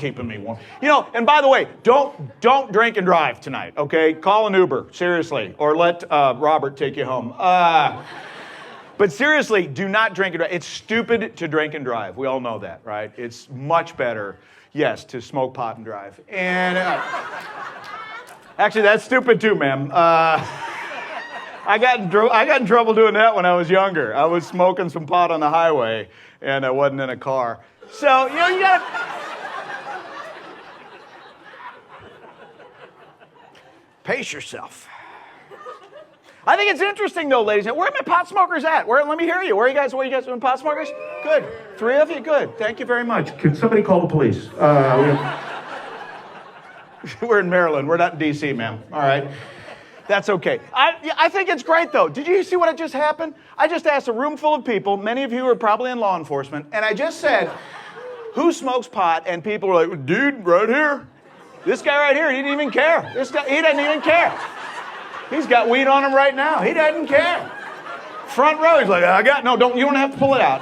keeping me warm. You know, and by the way, don't drink and drive tonight, okay? Call an Uber, seriously, or let Robert take you home. But seriously, do not drink and drive. It's stupid to drink and drive. We all know that, right? It's much better, yes, to smoke pot and drive. And actually, that's stupid too, ma'am. I got in trouble doing that when I was younger. I was smoking some pot on the highway, and I wasn't in a car. So, you know, you gotta... Pace yourself. I think it's interesting, though, ladies. Where are my pot smokers at? Let me hear you. Where are you guys doing pot smokers? Good. 3 of you? Good. Thank you very much. Can somebody call the police? We're in Maryland. We're not in D.C., ma'am. All right. That's okay. I think it's great, though. Did you see what just happened? I just asked a room full of people, many of you are probably in law enforcement, and I just said, who smokes pot? And people were like, dude, right here. This guy right here, he didn't even care. This guy, he doesn't even care. He's got weed on him right now. He doesn't care. Front row, he's like, you don't have to pull it out.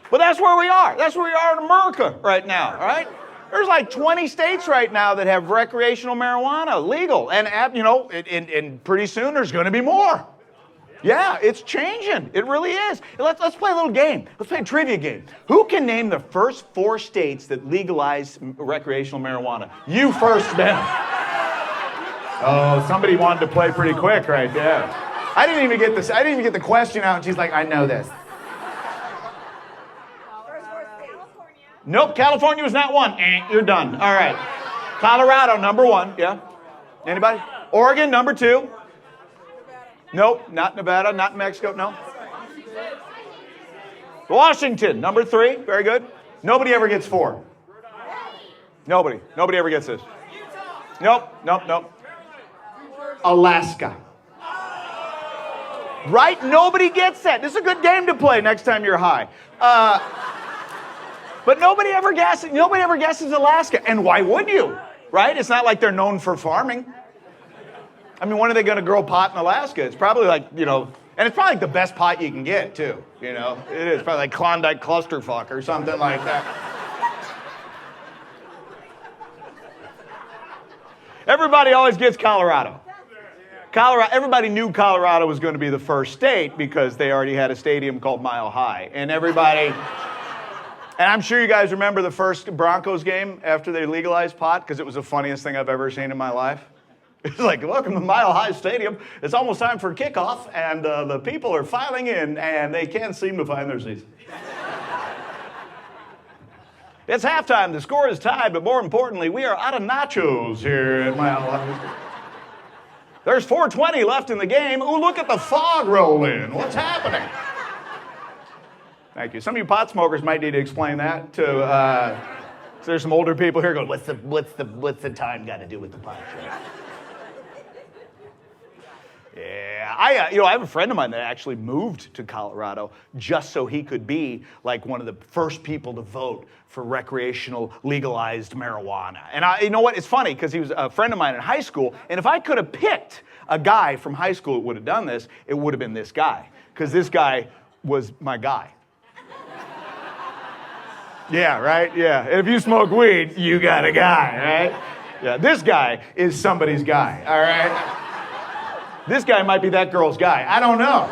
But that's where we are. That's where we are in America right now, all right? There's like 20 states right now that have recreational marijuana legal. And, you know, and pretty soon there's going to be more. Yeah, it's changing. It really is. Let's play a little game. Let's play a trivia game. Who can name the first 4 states that legalize recreational marijuana? You first, man. Oh, somebody wanted to play pretty quick right there. I didn't even get the question out, and she's like, I know this. Nope, California was not one. You're done. All right. Colorado, number 1. Yeah. Anybody? Oregon, number 2. Nope, not Nevada, not Mexico, no. Washington, number 3. Very good. Nobody ever gets 4. Nobody ever gets this. Nope. Alaska. Right? Nobody gets that. This is a good game to play next time you're high. But nobody ever guesses Alaska. And why would you? Right? It's not like they're known for farming. I mean, when are they going to grow pot in Alaska? It's probably like, you know, and it's probably like the best pot you can get, too. You know, it is probably like Klondike clusterfuck or something like that. Everybody always gets Colorado. Everybody knew Colorado was going to be the first state because they already had a stadium called Mile High. And I'm sure you guys remember the first Broncos game after they legalized pot because it was the funniest thing I've ever seen in my life. It's like, welcome to Mile High Stadium. It's almost time for kickoff, and the people are filing in, and they can't seem to find their seats. It's halftime. The score is tied, but more importantly, we are out of nachos here at Mile High. There's 4:20 left in the game. Ooh, look at the fog roll in. What's happening? Thank you. Some of you pot smokers might need to explain that to. So there's some older people here going, what's the time got to do with the pot show? Yeah, I have a friend of mine that actually moved to Colorado just so he could be like one of the first people to vote for recreational legalized marijuana. And you know what? It's funny because he was a friend of mine in high school, and if I could have picked a guy from high school that would have done this, it would have been this guy because this guy was my guy. Yeah, right? Yeah. And if you smoke weed, you got a guy, right? Yeah, this guy is somebody's guy, all right? This guy might be that girl's guy. I don't know.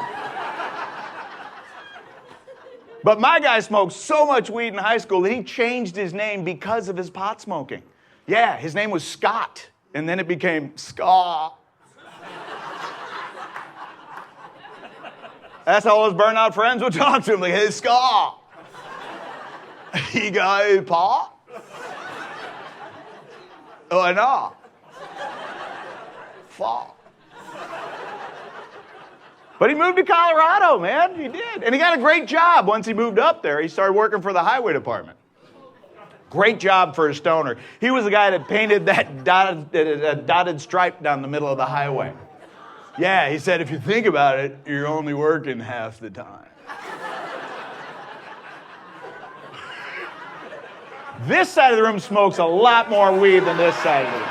But my guy smoked so much weed in high school that he changed his name because of his pot smoking. Yeah, his name was Scott, and then it became Ska. That's how all his burnout friends would talk to him, like, hey, Ska. You got a pot? Oh, I know. Fuck. But he moved to Colorado, man. He did. And he got a great job once he moved up there. He started working for the highway department. Great job for a stoner. He was the guy that painted that dotted stripe down the middle of the highway. Yeah, he said, if you think about it, you're only working half the time. This side of the room smokes a lot more weed than this side of the room.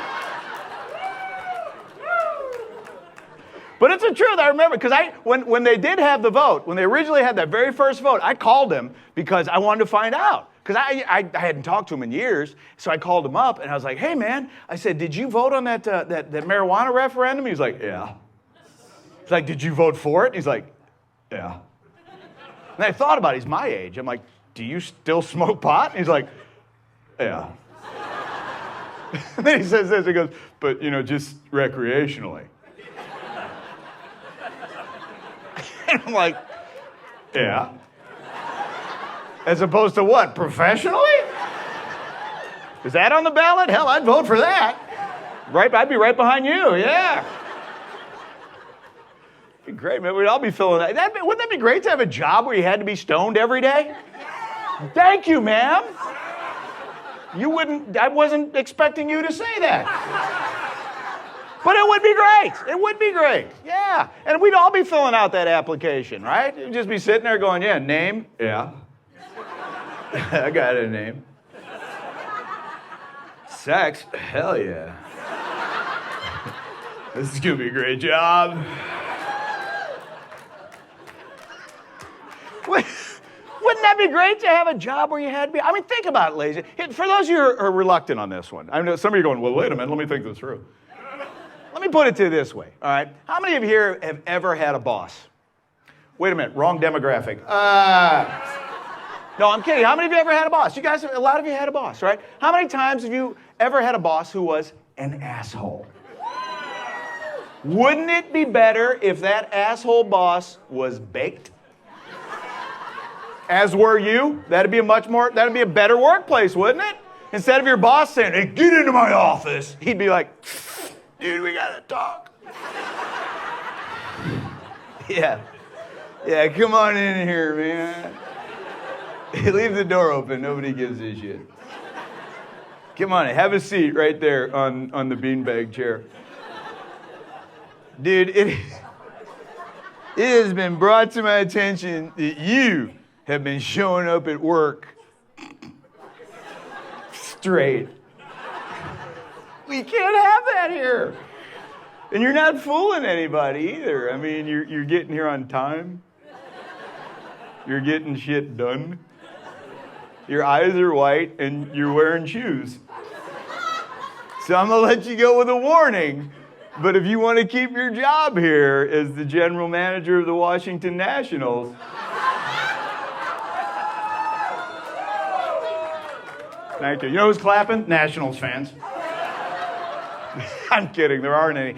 But it's a truth. I remember because when they did have the vote, when they originally had that very first vote, I called him because I wanted to find out. Because I hadn't talked to him in years, so I called him up and I was like, "Hey man," I said, "Did you vote on that marijuana referendum?" He's like, "Yeah." He's like, "Did you vote for it?" He's like, "Yeah." And I thought about it. He's my age. I'm like, "Do you still smoke pot?" And he's like, "Yeah." And then he says this. He goes, "But just recreationally." And I'm like, "Yeah." As opposed to what? Professionally? Is that on the ballot? Hell, I'd vote for that. Right, I'd be right behind you, yeah. It'd be great, man. We'd all be filling that. Wouldn't that be great to have a job where you had to be stoned every day? Thank you, ma'am. I wasn't expecting you to say that. But it would be great. It would be great. Yeah. And we'd all be filling out that application, right? You'd just be sitting there going, yeah, name? Yeah. I got a name. Sex? Hell yeah. This is going to be a great job. Wouldn't that be great to have a job where you had to be? I mean, think about it, ladies. For those of you who are reluctant on this one, I know some of you are going, well, wait a minute, let me think this through. Let me put it to you this way, all right? How many of you here have ever had a boss? Wait a minute, wrong demographic. No, I'm kidding. How many of you ever had a boss? You guys, a lot of you had a boss, right? How many times have you ever had a boss who was an asshole? Wouldn't it be better if that asshole boss was baked? As were you? That'd be a better workplace, wouldn't it? Instead of your boss saying, hey, get into my office, he'd be like, dude, we gotta talk. Yeah, come on in here, man. Leave the door open. Nobody gives a shit. Come on, have a seat right there on the beanbag chair. Dude, it has been brought to my attention that you have been showing up at work straight. We can't have that here. And you're not fooling anybody either. I mean, you're getting here on time. You're getting shit done. Your eyes are white, and you're wearing shoes. So I'm going to let you go with a warning. But if you want to keep your job here as the general manager of the Washington Nationals, thank you. You know who's clapping? Nationals fans. I'm kidding. There aren't any.